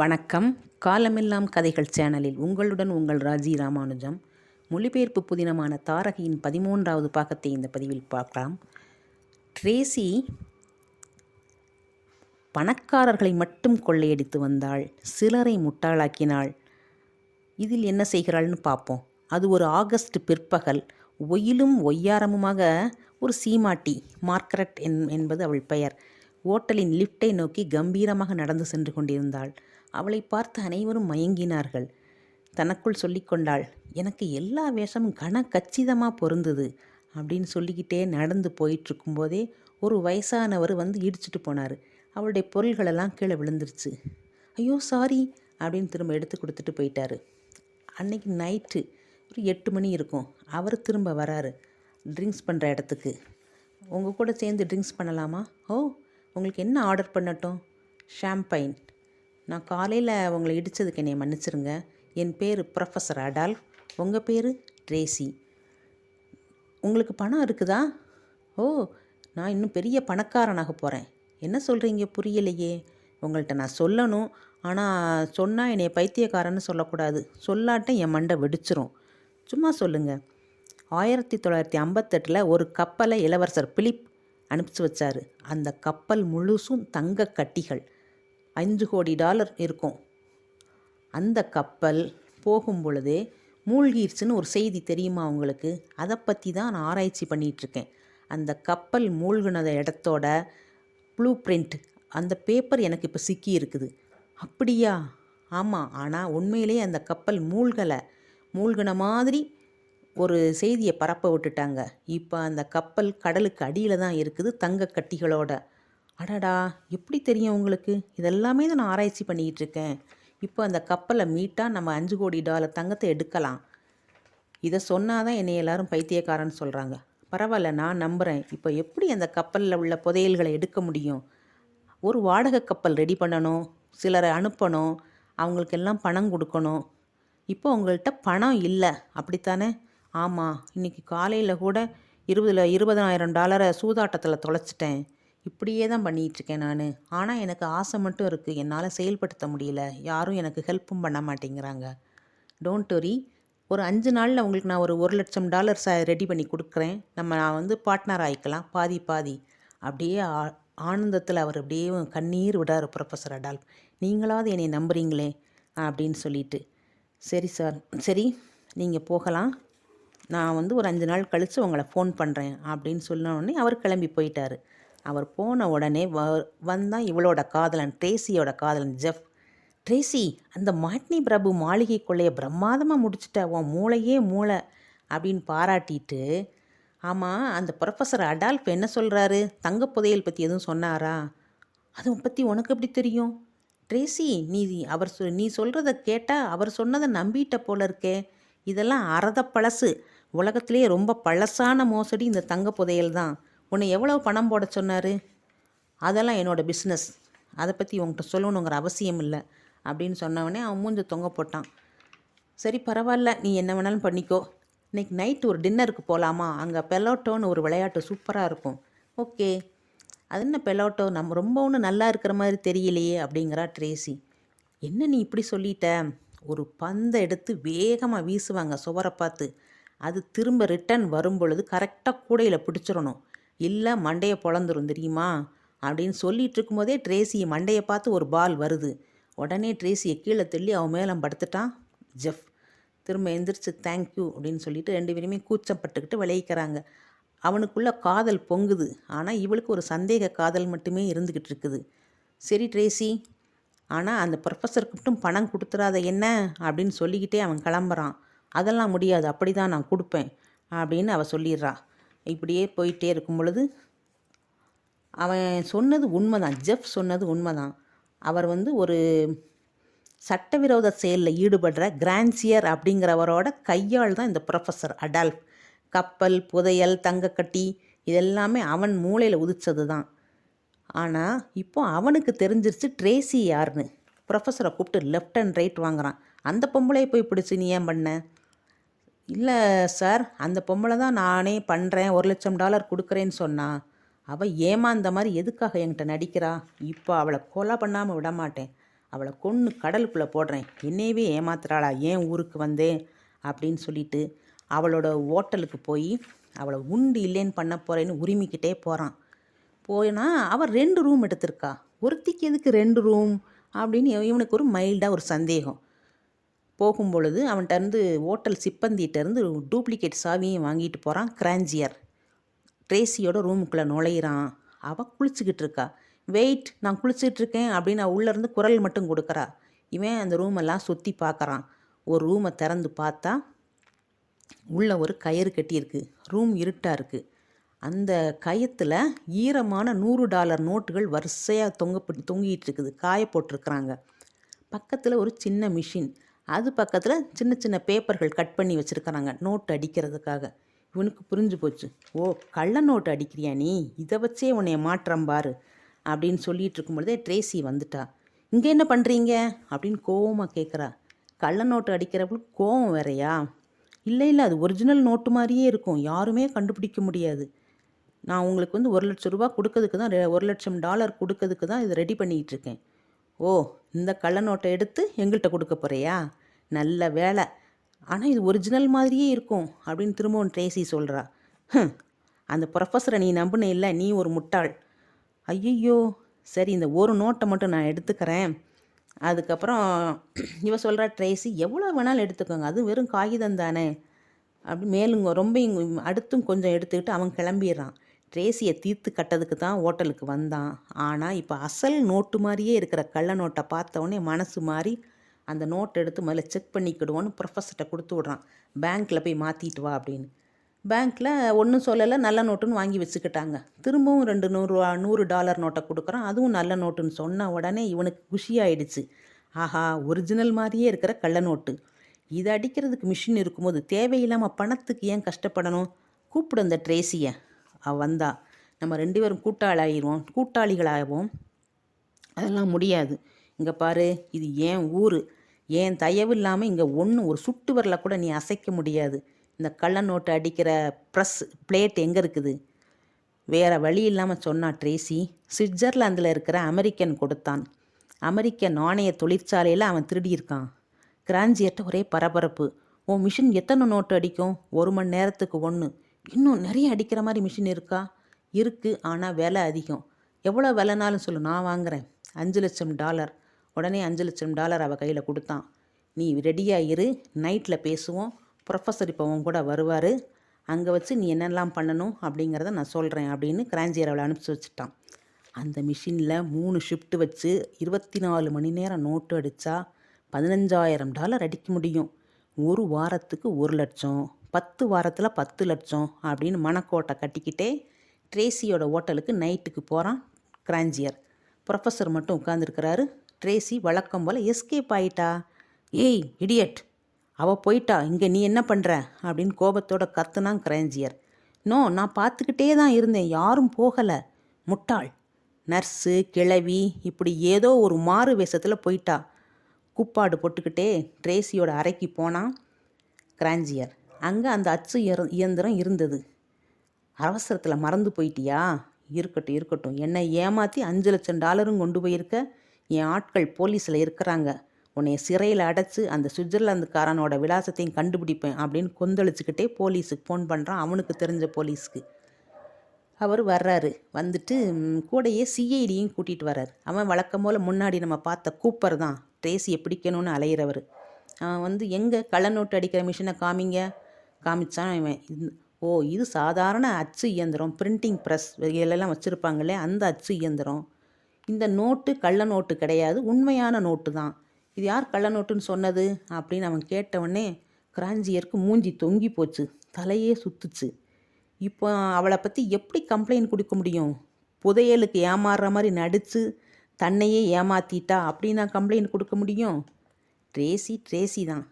வணக்கம். காலமெல்லாம் கதைகள் சேனலில் உங்களுடன் உங்கள் ராஜி ராமானுஜம். மொழிபெயர்ப்பு புதினமான தாரகையின் 13வது பாகத்தை இந்த பதிவில் பார்க்கலாம். ட்ரேசி பணக்காரர்களை மட்டும் கொள்ளையடித்து வந்தாள், சிலரை முட்டாளாக்கினாள். இதில் என்ன செய்கிறாள்னு பார்ப்போம். அது ஒரு ஆகஸ்ட் பிற்பகல். ஒயிலும் ஒய்யாரமுமாக ஒரு சீமாட்டி, மார்கரெட் என்பது அவள் பெயர், ஓட்டலின் லிஃப்டை நோக்கி கம்பீரமாக நடந்து சென்று கொண்டிருந்தாள். அவளை பார்த்து அனைவரும் மயங்கினார்கள். தனக்குள் சொல்லிக்கொண்டாள், எனக்கு எல்லா வேஷமும் கச்சிதமாக பொருந்தது அப்படின்னு சொல்லிக்கிட்டே நடந்து போயிட்டுருக்கும்போதே ஒரு வயசானவர் வந்து இடிச்சிட்டு போனார். அவளுடைய பொருள்களெல்லாம் கீழே விழுந்துருச்சு. ஐயோ சாரி அப்படின்னு திரும்ப எடுத்து கொடுத்துட்டு போயிட்டாரு. அன்னைக்கு நைட்டு ஒரு 8 மணி இருக்கும். அவர் திரும்ப வராரு ட்ரிங்க்ஸ் பண்ணுற இடத்துக்கு. உங்கள் கூட சேர்ந்து ட்ரிங்க்ஸ் பண்ணலாமா? ஓ, உங்களுக்கு என்ன ஆர்டர் பண்ணட்டும்? ஷாம்பைன். நான் காலையில் உங்களை இடித்ததுக்கு என்னை மன்னிச்சிருங்க. என் பேர் ப்ரொஃபஸர் அடால்ஃப். உங்கள் பேர் ட்ரேசி. உங்களுக்கு பணம் இருக்குதா? ஓ, நான் இன்னும் பெரிய பணக்காரனாக போகிறேன். என்ன சொல்கிறீங்க? புரியலையே. உங்கள்கிட்ட நான் சொல்லணும், ஆனால் சொன்னால் என்னை பைத்தியக்காரன்னு சொல்லக்கூடாது. சொல்லாட்ட என் மண்டை வெடிச்சிரும். சும்மா சொல்லுங்கள். 1958 ஒரு கப்பலை இளவரசர் பிலிப் அனுப்பிச்சி வச்சார். அந்த கப்பல் முழுசும் தங்க கட்டிகள், $5 கோடி இருக்கும். அந்த கப்பல் போகும் பொழுதே மூழ்கிடுச்சுன்னு ஒரு செய்தி தெரியுமா உங்களுக்கு? அதை பற்றி தான் நான் ஆராய்ச்சி பண்ணிகிட்ருக்கேன். அந்த கப்பல் மூழ்கினத இடத்தோட ப்ளூ பிரிண்ட், அந்த பேப்பர் எனக்கு இப்போ சிக்கி இருக்குது. அப்படியா? ஆமாம். ஆனால் உண்மையிலே அந்த கப்பல் மூழ்கின மாதிரி ஒரு செய்தியை பரப்ப விட்டுட்டாங்க. இப்போ அந்த கப்பல் கடலுக்கு அடியில் தான் இருக்குது, தங்க கட்டிகளோட. அடடா, எப்படி தெரியும் உங்களுக்கு? இதெல்லாமே தான் நான் ஆராய்ச்சி பண்ணிக்கிட்டு இருக்கேன். இப்போ அந்த கப்பலை மீட்டால் நம்ம $5 கோடி தங்கத்தை எடுக்கலாம். இதை சொன்னால் தான் என்னை எல்லாரும் பைத்தியக்காரன்னு சொல்கிறாங்க. பரவாயில்ல, நான் நம்புகிறேன். இப்போ எப்படி அந்த கப்பலில் உள்ள புதையல்களை எடுக்க முடியும்? ஒரு வாடகை கப்பல் ரெடி பண்ணணும், சிலரை அனுப்பணும், அவங்களுக்கெல்லாம் பணம் கொடுக்கணும். இப்போ உங்கள்கிட்ட பணம் இல்லை, அப்படித்தானே? ஆமாம். இன்றைக்கி காலையில் கூட $20,000 சூதாட்டத்தில் தொலைச்சிட்டேன். இப்படியே தான் பண்ணிகிட்ருக்கேன் நான். ஆனால் எனக்கு ஆசை மட்டும் இருக்குது, என்னால் செயல்படுத்த முடியல. யாரும் எனக்கு ஹெல்ப்பும் பண்ண மாட்டேங்கிறாங்க. டோன்ட் வரி, ஒரு 5 நாளில் உங்களுக்கு நான் ஒரு $1,00,000 ரெடி பண்ணி கொடுக்குறேன். நான் வந்து பார்ட்னர் ஆகிக்கலாம், பாதி பாதி. அப்படியே ஆனந்தத்தில் அவர் அப்படியே கண்ணீர் விடார் ப்ரொஃபஸர் அடால்ஃப். நீங்களாவது என்னை நம்புறீங்களே அப்படின்னு சொல்லிட்டு. சரி சார், சரி நீங்கள் போகலாம். நான் வந்து ஒரு 5 நாள் கழித்து உங்களை ஃபோன் பண்ணுறேன் அப்படின்னு சொன்னோடனே அவர் கிளம்பி போயிட்டார். அவர் போன உடனே வந்தான் இவளோட காதலன், ட்ரேசியோட காதலன் ஜெஃப். ட்ரேசி, அந்த மாட்னி பிரபு மாளிகை கொள்ளையை பிரமாதமாக முடிச்சுட்ட, உன் மூளையே மூளை அப்படின்னு பாராட்டிட்டு. ஆமாம், அந்த ப்ரொஃபஸர் அடால்ஃப் என்ன சொல்கிறாரு? தங்க புதையல் பற்றி எதுவும் சொன்னாரா? அதை பற்றி உனக்கு எப்படி தெரியும்? ட்ரேசி, நீ சொல்கிறத கேட்டால் அவர் சொன்னதை நம்பிட்ட போல இருக்கே. இதெல்லாம் அறத பழசு. உலகத்திலே ரொம்ப பழசான மோசடி இந்த தங்க புதையல் தான். உன்னை எவ்வளோ பணம் போட சொன்னார்? அதெல்லாம் என்னோடய பிஸ்னஸ், அதை பற்றி உங்கள்கிட்ட சொல்லணுங்கிற அவசியம் இல்லை அப்படின்னு சொன்னவனே அவன் மூஞ்ச தொங்க போட்டான். சரி பரவாயில்ல, நீ என்ன வேணாலும் பண்ணிக்கோ. இன்றைக்கி நைட்டு ஒரு டின்னருக்கு போகலாமா? அங்கே பெலோட்டோன்னு ஒரு விளையாட்டு சூப்பராக இருக்கும். ஓகே. அது என்ன பெலோட்டோ? நம்ம ரொம்ப ஒன்றும் நல்லா இருக்கிற மாதிரி தெரியலையே அப்படிங்கிறா ட்ரேசி. என்ன நீ இப்படி சொல்லிட்ட? ஒரு பந்தை எடுத்து வேகமாக வீசுவாங்க சுவரை பார்த்து. அது திரும்ப ரிட்டர்ன் வரும் பொழுது கரெக்டாக கூடையில் பிடிச்சிடணும், இல்லை மண்டையை பொழந்துரும் தெரியுமா அப்படின்னு சொல்லிகிட்டு இருக்கும்போதே ட்ரேசியை மண்டையை பார்த்து ஒரு பால் வருது. உடனே ட்ரேசியை கீழே தள்ளி அவன் மேலே படுத்துட்டான் ஜெஃப். திரும்ப எந்திரிச்சு தேங்க்யூ அப்படின்னு சொல்லிட்டு 2 பேருமே கூச்சப்பட்டுக்கிட்டு விளைவிக்கிறாங்க. அவனுக்குள்ள காதல் பொங்குது, ஆனால் இவளுக்கு ஒரு சந்தேக காதல் மட்டுமே இருந்துக்கிட்டு இருக்குது. சரி ட்ரேசி, ஆனால் அந்த ப்ரொஃபஸருக்கு மட்டும் பணம் கொடுத்துறாத என்ன அப்படின்னு சொல்லிக்கிட்டே அவன் கிளம்புறான். அதெல்லாம் முடியாது, அப்படி தான் நான் கொடுப்பேன் அப்படின்னு அவள் சொல்லிடுறா. இப்படியே போயிட்டே இருக்கும் பொழுது அவன் சொன்னது உண்மைதான், ஜெஃப் சொன்னது உண்மைதான். அவர் வந்து ஒரு சட்டவிரோத செயலில் ஈடுபடுற கிரான்சியர் அப்படிங்கிறவரோட கையால் தான் இந்த ப்ரொஃபஸர் அடால்ஃப். கப்பல், புதையல், தங்கக்கட்டி இதெல்லாமே அவன் மூளையில் உதிச்சது தான். ஆனால் இப்போ அவனுக்கு தெரிஞ்சிருச்சு ட்ரேசி யாருன்னு. ப்ரொஃபஸரை கூப்பிட்டு லெஃப்ட் அண்ட் ரைட் வாங்குறான். அந்த பொம்பளையை போய் பிடிச்சி நீ ஏன் பண்ண? இல்லை சார், அந்த பொம்பளை தான் நானே பண்ணுறேன், $1,00,000 கொடுக்குறேன்னு சொன்னான். அவள் ஏமாந்த மாதிரி எதுக்காக என்கிட்ட நடிக்கிறா? இப்போ அவளை கொலை பண்ணாமல் விட மாட்டேன் அவளை கொன்று கடலுக்குள்ளே போடுறேன், என்னையவே ஏமாத்துறாளா, ஏன் ஊருக்கு வந்தேன் அப்படின்னு சொல்லிட்டு அவளோட ஹோட்டலுக்கு போய் அவளை உண்டு இல்லைன்னு பண்ண போகிறேன்னு உரிமிக்கிட்டே போகிறான். போனா அவள் 2 ரூம் எடுத்திருக்கா, ஒருத்திக்கு எதுக்கு 2 ரூம் அப்படின்னு இவனுக்கு ஒரு மைல்டாக ஒரு சந்தேகம். போகும்பொழுது அவன்கிட்டருந்து ஹோட்டல் சிப்பந்திகிட்டேருந்து டூப்ளிகேட் சாவியும் வாங்கிட்டு போகிறான் கிராஞ்சியர். ட்ரேசியோட ரூமுக்குள்ளே நுழையிறான். அவள் குளிச்சுக்கிட்டு இருக்கா. வெயிட், நான் குளிச்சுட்ருக்கேன் அப்படின்னு உள்ளேருந்து குரல் மட்டும் கொடுக்குறா. இவன் அந்த ரூமெல்லாம் சுற்றி பார்க்குறான். ஒரு ரூமை திறந்து பார்த்தா உள்ளே ஒரு கயிறு கட்டியிருக்கு. ரூம் இருட்டாக இருக்குது. அந்த கயத்தில் ஈரமான $100 நோட்டுகள் வரிசையாக தொங்கிட்டு இருக்குது, காய போட்டிருக்கிறாங்க. பக்கத்தில் ஒரு சின்ன மிஷின், அது பக்கத்தில் சின்ன சின்ன பேப்பர்கள் கட் பண்ணி வச்சுருக்கிறாங்க நோட்டு அடிக்கிறதுக்காக. இவனுக்கு புரிஞ்சு போச்சு. ஓ, கள்ள நோட்டு அடிக்கிறியா நீ, இதை வச்சே உன்னைய மாற்றம் பாரு அப்படின்னு சொல்லிகிட்டு இருக்கும்பொழுதே ட்ரேசி வந்துட்டா. இங்கே என்ன பண்ணுறீங்க அப்படின்னு கோவமாக கேட்குறா. கள்ள நோட்டு அடிக்கிறவங்களுக்கு கோவம் வேறையா? இல்லை இல்லை, அது ஒரிஜினல் நோட்டு மாதிரியே இருக்கும், யாருமே கண்டுபிடிக்க முடியாது. நான் உங்களுக்கு வந்து $1,00,000 கொடுக்கறதுக்கு தான், $1,00,000 கொடுக்கறதுக்கு தான் இதை ரெடி பண்ணிக்கிட்டு இருக்கேன். ஓ, இந்த கள்ள நோட்டை எடுத்து எங்கள்கிட்ட கொடுக்க போகிறியா? நல்ல வேலை, ஆனால் இது ஒரிஜினல் மாதிரியே இருக்கும் அப்படின்னு திரும்பவும் ட்ரேசி சொல்கிறா. அந்த ப்ரொஃபஸரை நீ நம்பின இல்லை, நீ ஒரு முட்டாள். ஐயோ, சரி இந்த ஒரு நோட்டை மட்டும் நான் எடுத்துக்கிறேன். அதுக்கப்புறம் இவ சொல்கிறா, ட்ரேசி எவ்வளோ வேணாலும் எடுத்துக்கோங்க, அது வெறும் காகிதம் தானே அப்படி மேலுங்க ரொம்ப அடுத்தும் கொஞ்சம் எடுத்துக்கிட்டு அவன் கிளம்பிடுறான். ட்ரேசியை தீர்த்து கட்டதுக்கு தான் ஹோட்டலுக்கு வந்தான். ஆனால் இப்போ அசல் நோட்டு மாதிரியே இருக்கிற கள்ள நோட்டை பார்த்தவொடனே மனசு மாறி அந்த நோட்டை எடுத்து முதல்ல செக் பண்ணிக்கிடுவோன்னு ப்ரொஃபஸர்கிட்ட கொடுத்து விட்றான். பேங்க்கில் போய் மாற்றிட்டு வா அப்படின்னு. பேங்க்கில் ஒன்றும் சொல்லலை, நல்ல நோட்டுன்னு வாங்கி வச்சுக்கிட்டாங்க. திரும்பவும் $100 நோட்டை கொடுக்குறான், அதுவும் நல்ல நோட்டுன்னு சொன்ன உடனே இவனுக்கு குஷியாயிடுச்சு. ஆஹா, ஒரிஜினல் மாதிரியே இருக்கிற கள்ள நோட்டு, இதை அடிக்கிறதுக்கு மிஷின் இருக்கும்போது தேவையில்லாமல் பணத்துக்கு ஏன் கஷ்டப்படணும்? கூப்பிடு அந்த ட்ரேசியை. அவள் வந்தா நம்ம 2 பேரும் கூட்டாளிகளாகவும். அதெல்லாம் முடியாது. இங்கே பாரு, இது ஏன் ஊர், ஏன் தயவு இல்லாமல் இங்கே ஒரு சுட்டு வரல கூட நீ அசைக்க முடியாது. இந்த கள்ள நோட்டு அடிக்கிற பிளேட் எங்கே இருக்குது? வேறு வழி இல்லாமல் சொன்னா ட்ரேசி. சுவிட்சர்லாந்தில் இருக்கிற அமெரிக்கன் கொடுத்தான். அமெரிக்க நாணய தொழிற்சாலையில் அவன் திருடியிருக்கான். கிராஞ்சியர்கிட்ட ஒரே பரபரப்பு. உன் மிஷின் எத்தனை நோட்டு அடிக்கும்? 1 மணி நேரத்துக்கு 1. இன்னும் நிறைய அடிக்கிற மாதிரி மிஷின் இருக்கா? இருக்குது, ஆனால் விலை அதிகம். எவ்வளோ விலைனாலும் சொல்லு, நான் வாங்குகிறேன். $5,00,000. உடனே $5,00,000 அவள் கையில் கொடுத்தான். நீ ரெடியாக இரு, நைட்டில் பேசுவோம், ப்ரொஃபஸர் இப்போ உன் கூட வருவார், அங்கே வச்சு நீ என்னெல்லாம் பண்ணணும் அப்படிங்கிறத நான் சொல்கிறேன் அப்படின்னு கிராஞ்சியர் அவளை அனுப்பிச்சி வச்சுட்டான். அந்த மிஷினில் 3 ஷிஃப்ட்டு வச்சு 24 மணி நேரம் நோட்டு அடித்தா $15,000 அடிக்க முடியும். ஒரு வாரத்துக்கு 1,00,000, 10 வாரத்தில் 10,00,000 அப்படின்னு மனக்கோட்டை கட்டிக்கிட்டே ட்ரேசியோட ஹோட்டலுக்கு நைட்டுக்கு போகிறான் கிராஞ்சியர். ப்ரொஃபஸர் மட்டும் உட்காந்துருக்கிறாரு. ட்ரேசி வழக்கம் போல் எஸ்கேப் ஆயிட்டா. ஏய் இடியட், அவள் போயிட்டா, இங்கே நீ என்ன பண்ணுற அப்படின்னு கோபத்தோட கத்துனான் கிராஞ்சியர். நோ, நான் பார்த்துக்கிட்டே தான் இருந்தேன், யாரும் போகலை. முட்டாள், நர்ஸு கிழவி இப்படி ஏதோ ஒரு மாறு வேஷத்தில் போயிட்டா. கூப்பாடு போட்டுக்கிட்டே ட்ரேசியோட அறைக்கு போனான் கிராஞ்சியர். அங்கே அந்த அச்சு இயந்திரம் இருந்தது. அவசரத்தில் மறந்து போயிட்டியா? இருக்கட்டும் இருக்கட்டும், என்னை ஏமாற்றி $5,00,000 கொண்டு போயிருக்க. என் ஆட்கள் போலீஸில் இருக்கிறாங்க, உன்னைய சிறையில் அடைச்சி அந்த சுவிட்சர்லாந்துக்காரனோட விலாசத்தையும் கண்டுபிடிப்பேன் அப்படின்னு கொந்தளிச்சுக்கிட்டே போலீஸுக்கு ஃபோன் பண்ணுறான், அவனுக்கு தெரிஞ்ச போலீஸுக்கு. அவர் வர்றாரு. வந்துட்டு கூடையே சிஐடியும் கூட்டிகிட்டு வர்றாரு. அவன் வழக்கம் போல் முன்னாடி நம்ம பார்த்த கூப்பர் தான், ட்ரேசியை பிடிக்கணும்னு அலையிறவர். அவன் வந்து எங்கே கள்ள நோட்டு அடிக்கிற மிஷினை காமிச்சான் இவன். ஓ, இது சாதாரண அச்சு இயந்திரம், பிரிண்டிங் ப்ரெஸ் எல்லாம் வச்சுருப்பாங்களே அந்த அச்சு இயந்திரம். இந்த நோட்டு கள்ள நோட்டு கிடையாது, உண்மையான நோட்டு தான். இது யார் கள்ள நோட்டுன்னு சொன்னது அப்படின்னு அவன் கேட்டவுடனே கிராஞ்சியருக்கு மூஞ்சி தொங்கி போச்சு, தலையே சுத்துச்சு. இப்போ அவளை பற்றி எப்படி கம்ப்ளைண்ட் கொடுக்க முடியும்? புதையலுக்கு ஏமாறுற மாதிரி நடித்து தன்னையே ஏமாற்றிட்டா அப்படின்னா கம்ப்ளைண்ட் கொடுக்க முடியும்? ட்ரேசி தான்,